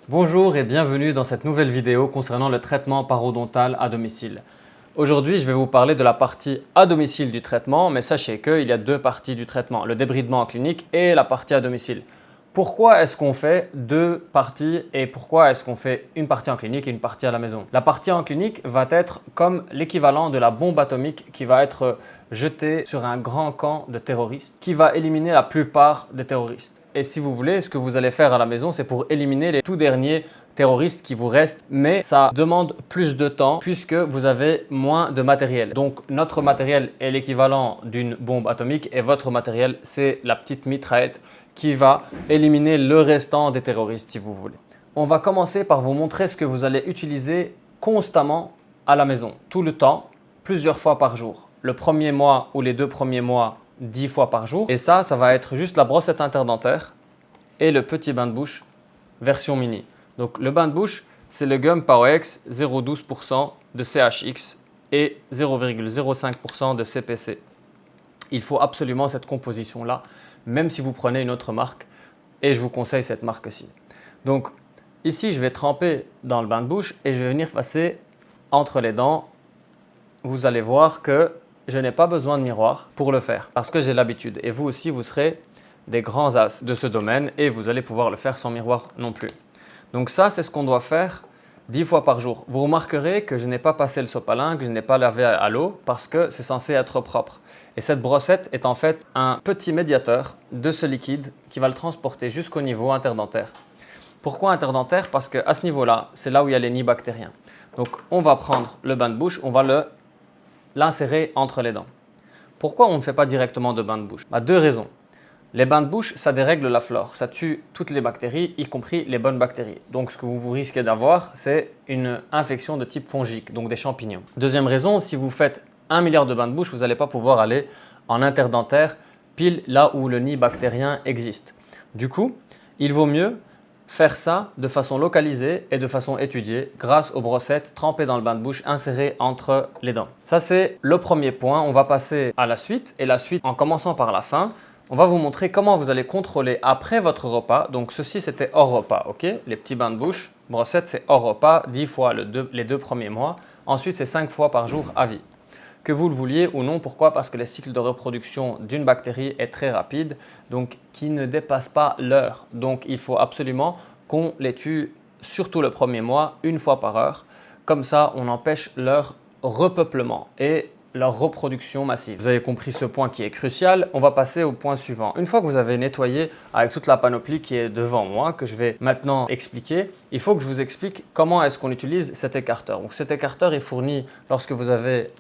Bonjour et bienvenue dans cette nouvelle vidéo concernant le traitement parodontal à domicile. Aujourd'hui, je vais vous parler de la partie à domicile du traitement, mais sachez qu'il y a deux parties du traitement, le débridement en clinique et la partie à domicile. Pourquoi est-ce qu'on fait deux parties et pourquoi est-ce qu'on fait une partie en clinique et une partie à la maison? La partie en clinique va être comme l'équivalent de la bombe atomique qui va être jetée sur un grand camp de terroristes qui va éliminer la plupart des terroristes. Et si vous voulez, ce que vous allez faire à la maison, c'est pour éliminer les tout derniers terroristes qui vous restent, mais ça demande plus de temps puisque vous avez moins de matériel. Donc notre matériel est l'équivalent d'une bombe atomique et votre matériel, c'est la petite mitraillette qui va éliminer le restant des terroristes si vous voulez. On va commencer par vous montrer ce que vous allez utiliser constamment à la maison, tout le temps, plusieurs fois par jour. Le premier mois ou les 2 premiers mois, 10 fois par jour. Et ça va être juste la brossette interdentaire et le petit bain de bouche version mini. Donc le bain de bouche, c'est le Gum PowerX 0,12% de CHX et 0,05% de CPC. Il faut absolument cette composition-là, même si vous prenez une autre marque, et je vous conseille cette marque-ci. Donc ici, je vais tremper dans le bain de bouche et je vais venir passer entre les dents. Vous allez voir que je n'ai pas besoin de miroir pour le faire parce que j'ai l'habitude. Et vous aussi, vous serez des grands as de ce domaine et vous allez pouvoir le faire sans miroir non plus. Donc ça, c'est ce qu'on doit faire 10 fois par jour. Vous remarquerez que je n'ai pas passé le sopalin, que je n'ai pas lavé à l'eau parce que c'est censé être propre. Et cette brossette est en fait un petit médiateur de ce liquide qui va le transporter jusqu'au niveau interdentaire. Pourquoi interdentaire? Parce qu'à ce niveau-là, c'est là où il y a les nids bactériens. Donc on va prendre le bain de bouche, on va l'insérer entre les dents. Pourquoi on ne fait pas directement de bain de bouche? Deux raisons. Les bains de bouche, ça dérègle la flore, ça tue toutes les bactéries, y compris les bonnes bactéries. Donc ce que vous risquez d'avoir, c'est une infection de type fongique, donc des champignons. Deuxième raison, si vous faites 1 milliard de bains de bouche, vous n'allez pas pouvoir aller en interdentaire, pile là où le nid bactérien existe. Du coup, il vaut mieux faire ça de façon localisée et de façon étudiée grâce aux brossettes trempées dans le bain de bouche insérées entre les dents. Ça, c'est le premier point. On va passer à la suite. Et la suite, en commençant par la fin, on va vous montrer comment vous allez contrôler après votre repas. Donc, ceci, c'était hors repas, ok? Les petits bains de bouche, brossettes, c'est hors repas, 10 fois les 2 premiers mois. Ensuite, c'est 5 fois par jour à vie. Que vous le vouliez ou non, pourquoi? Parce que le cycle de reproduction d'une bactérie est très rapide, donc qui ne dépasse pas l'heure. Donc il faut absolument qu'on les tue, surtout le premier mois, une fois par heure. Comme ça, on empêche leur repeuplement et leur reproduction massive. Vous avez compris ce point qui est crucial. On va passer au point suivant. Une fois que vous avez nettoyé avec toute la panoplie qui est devant moi, que je vais maintenant expliquer, il faut que je vous explique comment est-ce qu'on utilise cet écarteur. Donc cet écarteur est fourni lorsque vous avez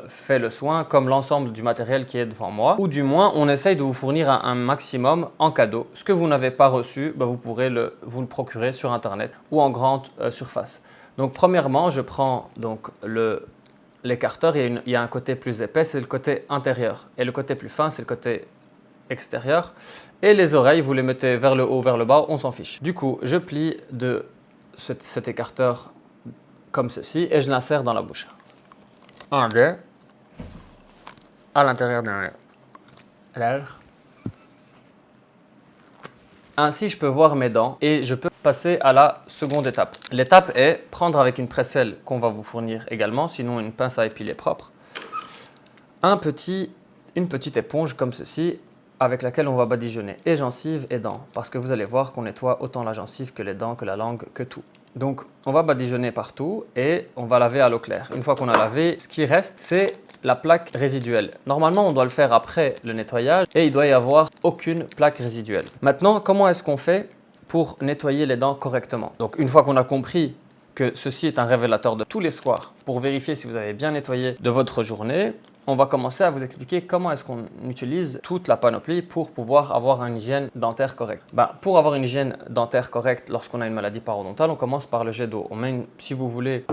fait le soin, comme l'ensemble du matériel qui est devant moi, ou du moins on essaye de vous fournir un maximum en cadeau. Ce que vous n'avez pas reçu, vous pourrez vous le procurer sur internet ou en grande surface. Donc premièrement, je prends donc l'écarteur, il y a un côté plus épais, c'est le côté intérieur. Et le côté plus fin, c'est le côté extérieur. Et les oreilles, vous les mettez vers le haut, vers le bas, on s'en fiche. Du coup, je plie de cet écarteur comme ceci et je l'insère dans la bouche. Un dé à l'intérieur d'un l'air. Ainsi, je peux voir mes dents et je peux passer à la seconde étape. L'étape est prendre avec une presselle qu'on va vous fournir également, sinon une pince à épiler propre, une petite éponge comme ceci avec laquelle on va badigeonner et gencives et dents parce que vous allez voir qu'on nettoie autant la gencive que les dents, que la langue, que tout. Donc, on va badigeonner partout et on va laver à l'eau claire. Une fois qu'on a lavé, ce qui reste, c'est la plaque résiduelle. Normalement, on doit le faire après le nettoyage et il doit y avoir aucune plaque résiduelle. Maintenant, comment est-ce qu'on fait pour nettoyer les dents correctement? Donc, une fois qu'on a compris que ceci est un révélateur de tous les soirs pour vérifier si vous avez bien nettoyé de votre journée, on va commencer à vous expliquer comment est-ce qu'on utilise toute la panoplie pour pouvoir avoir une hygiène dentaire correcte. Pour avoir une hygiène dentaire correcte lorsqu'on a une maladie parodontale, on commence par le jet d'eau. On met, si vous voulez,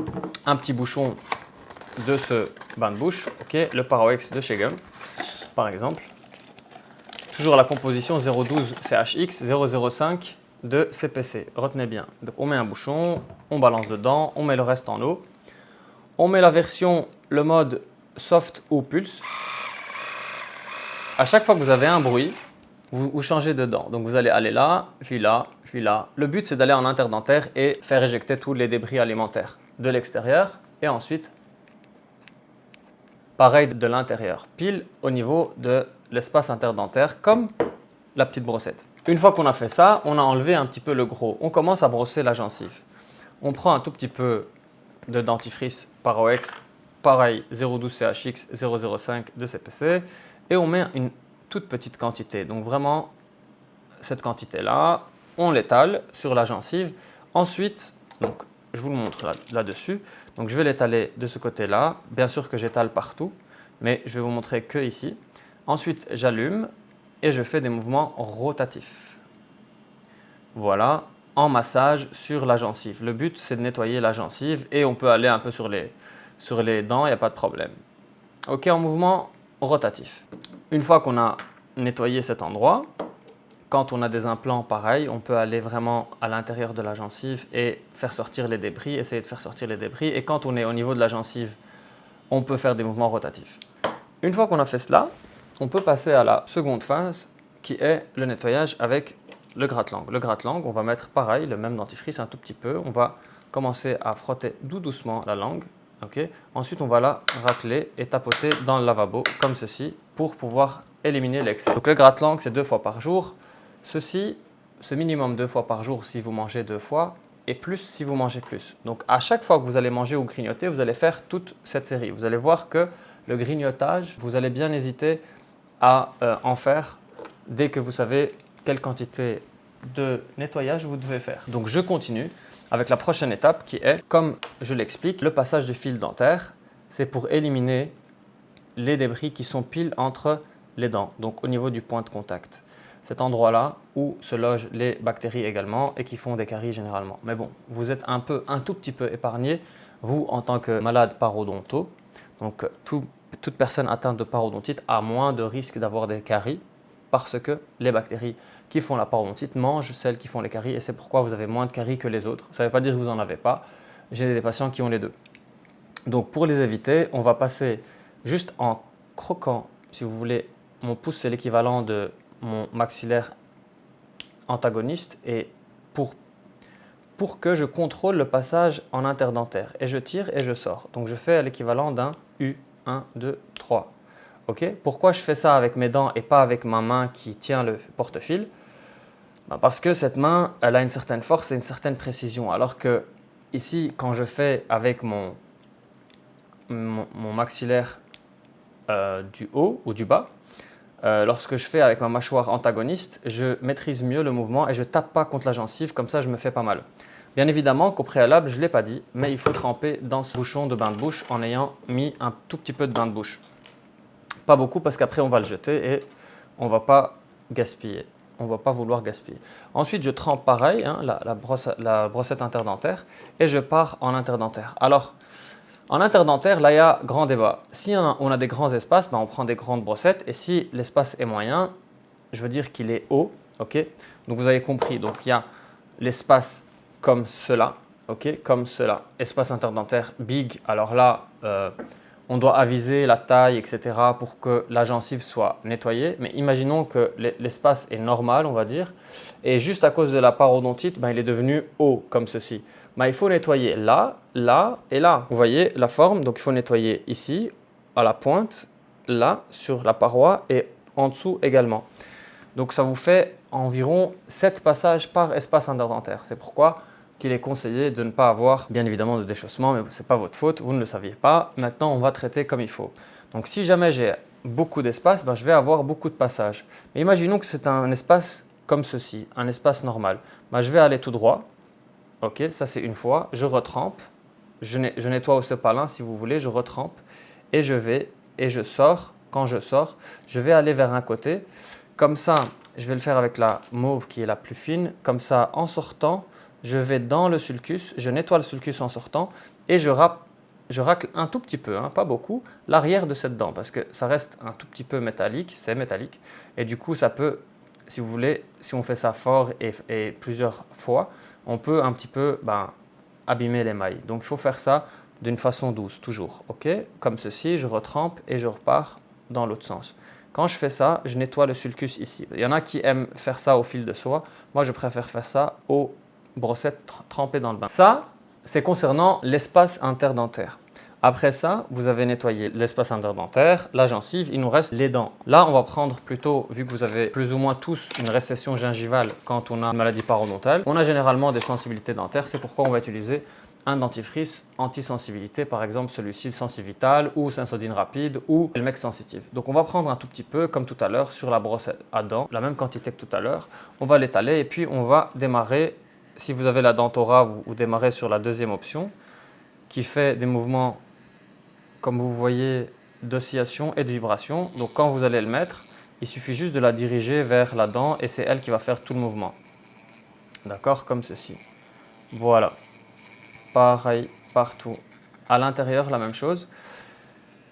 un petit bouchon de ce bain de bouche, le PowerX de chez Gum, par exemple. Toujours la composition 0,12 CHX, 0,05 de CPC. Retenez bien. Donc on met un bouchon, on balance dedans, on met le reste en eau. On met la version, le mode soft ou pulse. À chaque fois que vous avez un bruit, vous changez de dent. Donc vous allez aller là, puis là, puis là. Le but c'est d'aller en interdentaire et faire éjecter tous les débris alimentaires de l'extérieur et ensuite pareil de l'intérieur, pile au niveau de l'espace interdentaire comme la petite brossette. Une fois qu'on a fait ça, on a enlevé un petit peu le gros. On commence à brosser la gencive. On prend un tout petit peu de dentifrice Paroex, pareil 0,12 CHX, 0,05 de CPC et on met une toute petite quantité. Donc vraiment cette quantité-là, on l'étale sur la gencive. Ensuite, donc, je vous le montre là-dessus. Donc je vais l'étaler de ce côté-là. Bien sûr que j'étale partout, mais je vais vous montrer que ici. Ensuite, j'allume et je fais des mouvements rotatifs. Voilà, en massage sur la gencive. Le but, c'est de nettoyer la gencive et on peut aller un peu sur les dents, il n'y a pas de problème. Ok, en mouvement rotatif. Une fois qu'on a nettoyé cet endroit, quand on a des implants pareil, on peut aller vraiment à l'intérieur de la gencive et faire sortir les débris, essayer de faire sortir les débris. Et quand on est au niveau de la gencive, on peut faire des mouvements rotatifs. Une fois qu'on a fait cela, on peut passer à la seconde phase qui est le nettoyage avec le gratte-langue. Le gratte-langue, on va mettre pareil, le même dentifrice un tout petit peu. On va commencer à frotter doucement la langue. Okay. Ensuite, on va la racler et tapoter dans le lavabo comme ceci pour pouvoir éliminer l'excès. Donc le gratte-langue, c'est 2 fois par jour. Ceci, c'est minimum 2 fois par jour si vous mangez 2 fois et plus si vous mangez plus. Donc à chaque fois que vous allez manger ou grignoter, vous allez faire toute cette série. Vous allez voir que le grignotage, vous allez bien hésiter à en faire dès que vous savez quelle quantité de nettoyage vous devez faire. Donc je continue avec la prochaine étape qui est, comme je l'explique, le passage du fil dentaire. C'est pour éliminer les débris qui sont pile entre les dents, donc au niveau du point de contact. Cet endroit-là où se logent les bactéries également et qui font des caries généralement. Mais bon, vous êtes un tout petit peu épargné, vous en tant que malade parodontaux. Donc toute personne atteinte de parodontite a moins de risque d'avoir des caries parce que les bactéries qui font la parodontite mangent celles qui font les caries et c'est pourquoi vous avez moins de caries que les autres. Ça ne veut pas dire que vous n'en avez pas. J'ai des patients qui ont les deux. Donc pour les éviter, on va passer juste en croquant, si vous voulez, mon pouce c'est l'équivalent de mon maxillaire antagoniste et pour que je contrôle le passage en interdentaire. Et je tire et je sors. Donc je fais l'équivalent d'un U. 1, 2, 3. Okay. Pourquoi je fais ça avec mes dents et pas avec ma main qui tient le porte-fil? Parce que cette main, elle a une certaine force et une certaine précision. Alors que ici, quand je fais avec mon maxillaire du haut ou du bas, lorsque je fais avec ma mâchoire antagoniste, je maîtrise mieux le mouvement et je ne tape pas contre la gencive, comme ça je me fais pas mal. Bien évidemment qu'au préalable, je ne l'ai pas dit, mais il faut tremper dans ce bouchon de bain de bouche en ayant mis un tout petit peu de bain de bouche. Pas beaucoup parce qu'après on va le jeter et on ne va pas gaspiller. On ne va pas vouloir gaspiller. Ensuite, je trempe pareil, hein, la brossette interdentaire et je pars en interdentaire. Alors, en interdentaire, là, il y a grand débat. Si on a des grands espaces, ben, on prend des grandes brossettes. Et si l'espace est moyen, je veux dire qu'il est haut. Okay. Donc, vous avez compris. Donc, il y a l'espace comme cela. Okay, comme cela. Espace interdentaire big. Alors là, on doit aviser la taille, etc. pour que la gencive soit nettoyée. Mais imaginons que l'espace est normal, on va dire. Et juste à cause de la parodontite, ben, il est devenu haut, comme ceci. Ben, il faut nettoyer là, là et là. Vous voyez la forme, donc il faut nettoyer ici, à la pointe, là, sur la paroi et en dessous également. Donc ça vous fait environ 7 passages par espace interdentaire. C'est pourquoi qu'il est conseillé de ne pas avoir, bien évidemment, de déchaussement, mais ce n'est pas votre faute, vous ne le saviez pas. Maintenant, on va traiter comme il faut. Donc si jamais j'ai beaucoup d'espace, ben, je vais avoir beaucoup de passages. Mais imaginons que c'est un espace comme ceci, un espace normal. Ben, je vais aller tout droit. Ok, ça c'est une fois. Je retrempe. Je nettoie au sopalin si vous voulez. Je retrempe et je vais et je sors. Quand je sors, je vais aller vers un côté. Comme ça, je vais le faire avec la mauve qui est la plus fine. Comme ça, en sortant, je vais dans le sulcus. Je nettoie le sulcus en sortant et je racle un tout petit peu, hein, pas beaucoup, l'arrière de cette dent parce que ça reste un tout petit peu métallique. C'est métallique et du coup, ça peut, si vous voulez, si on fait ça fort et plusieurs fois, on peut un petit peu abîmer l'émail. Donc, il faut faire ça d'une façon douce, toujours. Ok, comme ceci, je retrempe et je repars dans l'autre sens. Quand je fais ça, je nettoie le sulcus ici. Il y en a qui aiment faire ça au fil de soie. Moi, je préfère faire ça aux brossettes trempées dans le bain. Ça, c'est concernant l'espace interdentaire. Après ça, vous avez nettoyé l'espace interdentaire, la gencive, il nous reste les dents. Là, on va prendre plutôt, vu que vous avez plus ou moins tous une récession gingivale quand on a une maladie parodontale, on a généralement des sensibilités dentaires. C'est pourquoi on va utiliser un dentifrice anti-sensibilité, par exemple celui-ci, le Sensivital ou Sensodyne Rapide ou Elmex Sensitive. Donc on va prendre un tout petit peu, comme tout à l'heure, sur la brosse à dents, la même quantité que tout à l'heure. On va l'étaler et puis on va démarrer. Si vous avez la Dentora, vous démarrez sur la deuxième option qui fait des mouvements, comme vous voyez, d'oscillation et de vibration. Donc quand vous allez le mettre, il suffit juste de la diriger vers la dent et c'est elle qui va faire tout le mouvement. D'accord, comme ceci. Voilà. Pareil partout. À l'intérieur, la même chose.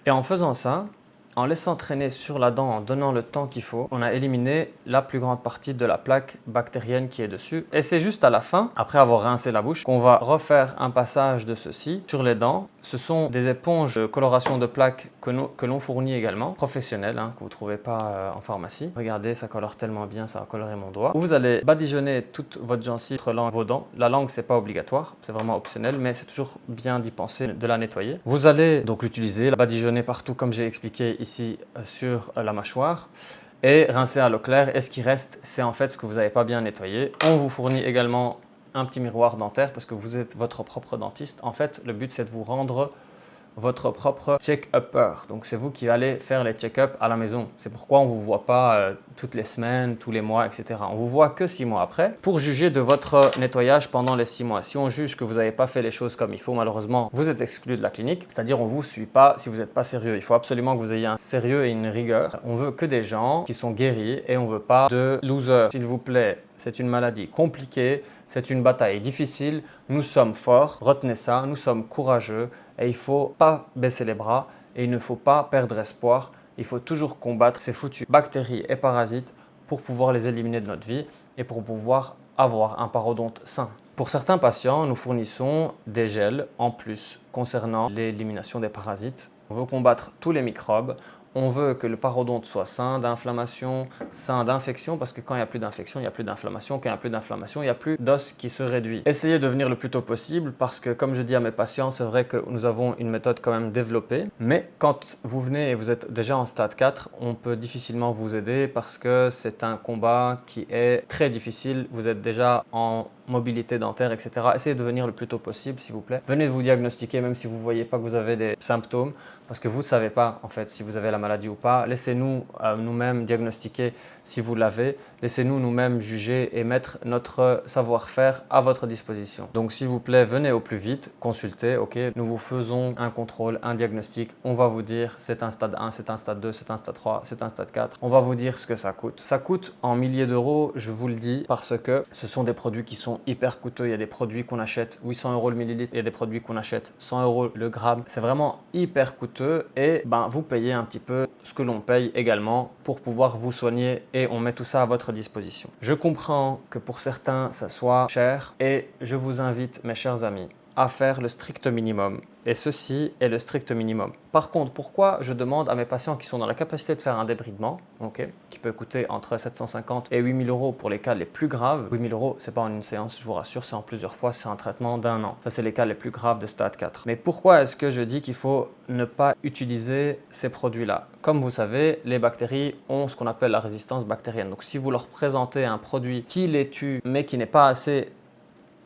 Et en faisant ça, en laissant traîner sur la dent, en donnant le temps qu'il faut, on a éliminé la plus grande partie de la plaque bactérienne qui est dessus. Et c'est juste à la fin, après avoir rincé la bouche, qu'on va refaire un passage de ceci sur les dents. Ce sont des éponges de coloration de plaques que l'on fournit également, professionnelles, que vous ne trouvez pas en pharmacie. Regardez, ça colore tellement bien, ça a coloré mon doigt. Vous allez badigeonner toute votre gencive, votre langue, vos dents. La langue, c'est pas obligatoire, c'est vraiment optionnel, mais c'est toujours bien d'y penser, de la nettoyer. Vous allez donc l'utiliser, la badigeonner partout comme j'ai expliqué ici sur la mâchoire et rincer à l'eau claire. Et ce qui reste, c'est en fait ce que vous n'avez pas bien nettoyé. On vous fournit également un petit miroir dentaire parce que vous êtes votre propre dentiste. En fait, le but, c'est de vous rendre votre propre check-upper. Donc, c'est vous qui allez faire les check-up à la maison. C'est pourquoi on ne vous voit pas toutes les semaines, tous les mois, etc. On vous voit que 6 mois après pour juger de votre nettoyage pendant les 6 mois. Si on juge que vous n'avez pas fait les choses comme il faut, malheureusement, vous êtes exclu de la clinique. C'est-à-dire, on ne vous suit pas si vous n'êtes pas sérieux. Il faut absolument que vous ayez un sérieux et une rigueur. On veut que des gens qui sont guéris et on ne veut pas de losers. S'il vous plaît, c'est une maladie compliquée. C'est une bataille difficile, nous sommes forts, retenez ça, nous sommes courageux et il ne faut pas baisser les bras et il ne faut pas perdre espoir. Il faut toujours combattre ces foutues bactéries et parasites pour pouvoir les éliminer de notre vie et pour pouvoir avoir un parodonte sain. Pour certains patients, nous fournissons des gels en plus concernant l'élimination des parasites. On veut combattre tous les microbes. On veut que le parodonte soit sain d'inflammation, sain d'infection, parce que quand il n'y a plus d'infection, il n'y a plus d'inflammation. Quand il n'y a plus d'inflammation, il n'y a plus d'os qui se réduit. Essayez de venir le plus tôt possible, parce que comme je dis à mes patients, c'est vrai que nous avons une méthode quand même développée. Mais quand vous venez et vous êtes déjà en stade 4, on peut difficilement vous aider parce que c'est un combat qui est très difficile. Vous êtes déjà en mobilité dentaire, etc. Essayez de venir le plus tôt possible, s'il vous plaît. Venez vous diagnostiquer, même si vous ne voyez pas que vous avez des symptômes, parce que vous ne savez pas, en fait, si vous avez la maladie ou pas. Laissez-nous nous-mêmes diagnostiquer si vous l'avez. Laissez-nous nous-mêmes juger et mettre notre savoir-faire à votre disposition. Donc, s'il vous plaît, venez au plus vite, consultez, ok. Nous vous faisons un contrôle, un diagnostic. On va vous dire, c'est un stade 1, c'est un stade 2, c'est un stade 3, c'est un stade 4. On va vous dire ce que ça coûte. Ça coûte en milliers d'euros, je vous le dis, parce que ce sont des produits qui sont hyper coûteux. Il y a des produits qu'on achète 800 € le millilitre, il y a des produits qu'on achète 100 € le gramme. C'est vraiment hyper coûteux et vous payez un petit peu ce que l'on paye également pour pouvoir vous soigner et on met tout ça à votre disposition. Je comprends que pour certains, ça soit cher et je vous invite, mes chers amis, à faire le strict minimum. Et ceci est le strict minimum. Par contre, pourquoi je demande à mes patients qui sont dans la capacité de faire un débridement, qui peut coûter entre 750 et 8 000 € pour les cas les plus graves. 8 000 €, c'est pas en une séance, je vous rassure, c'est en plusieurs fois, c'est un traitement d'1 an. Ça, c'est les cas les plus graves de stade 4. Mais pourquoi est-ce que je dis qu'il faut ne pas utiliser ces produits-là? Comme vous savez, les bactéries ont ce qu'on appelle la résistance bactérienne. Donc, si vous leur présentez un produit qui les tue, mais qui n'est pas assez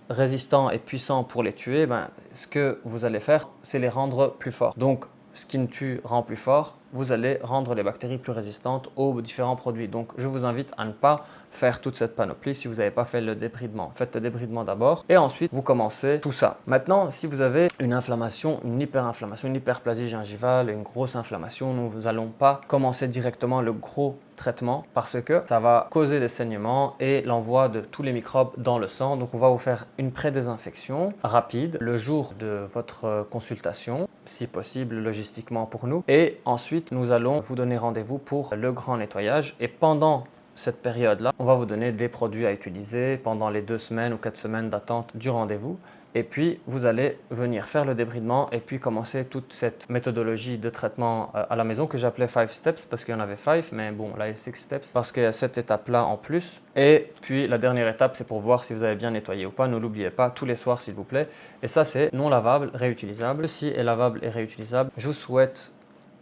résistant et puissant pour les tuer, ce que vous allez faire, c'est les rendre plus forts. Donc, ce qui ne tue rend plus fort, vous allez rendre les bactéries plus résistantes aux différents produits. Donc, je vous invite à ne pas faire toute cette panoplie si vous n'avez pas fait le débridement. Faites le débridement d'abord et ensuite, vous commencez tout ça. Maintenant, si vous avez une inflammation, une hyperinflammation, une hyperplasie gingivale, une grosse inflammation, nous n'allons pas commencer directement le gros traitement parce que ça va causer des saignements et l'envoi de tous les microbes dans le sang. Donc, on va vous faire une pré-désinfection rapide le jour de votre consultation, si possible logistiquement pour nous. Et ensuite, nous allons vous donner rendez-vous pour le grand nettoyage. Et pendant cette période-là, on va vous donner des produits à utiliser pendant les 2 semaines ou 4 semaines d'attente du rendez-vous. Et puis, vous allez venir faire le débridement et puis commencer toute cette méthodologie de traitement à la maison que j'appelais 5 steps parce qu'il y en avait 5, mais bon, là il y a 6 steps parce qu'il y a cette étape-là en plus. Et puis, la dernière étape, c'est pour voir si vous avez bien nettoyé ou pas. Ne l'oubliez pas, tous les soirs, s'il vous plaît. Et ça, c'est non lavable, réutilisable. Ceci est lavable et réutilisable. Je vous souhaite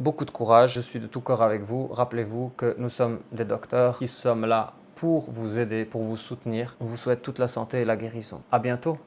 beaucoup de courage. Je suis de tout corps avec vous. Rappelez-vous que nous sommes des docteurs qui sommes là pour vous aider, pour vous soutenir. On vous souhaite toute la santé et la guérison. À bientôt.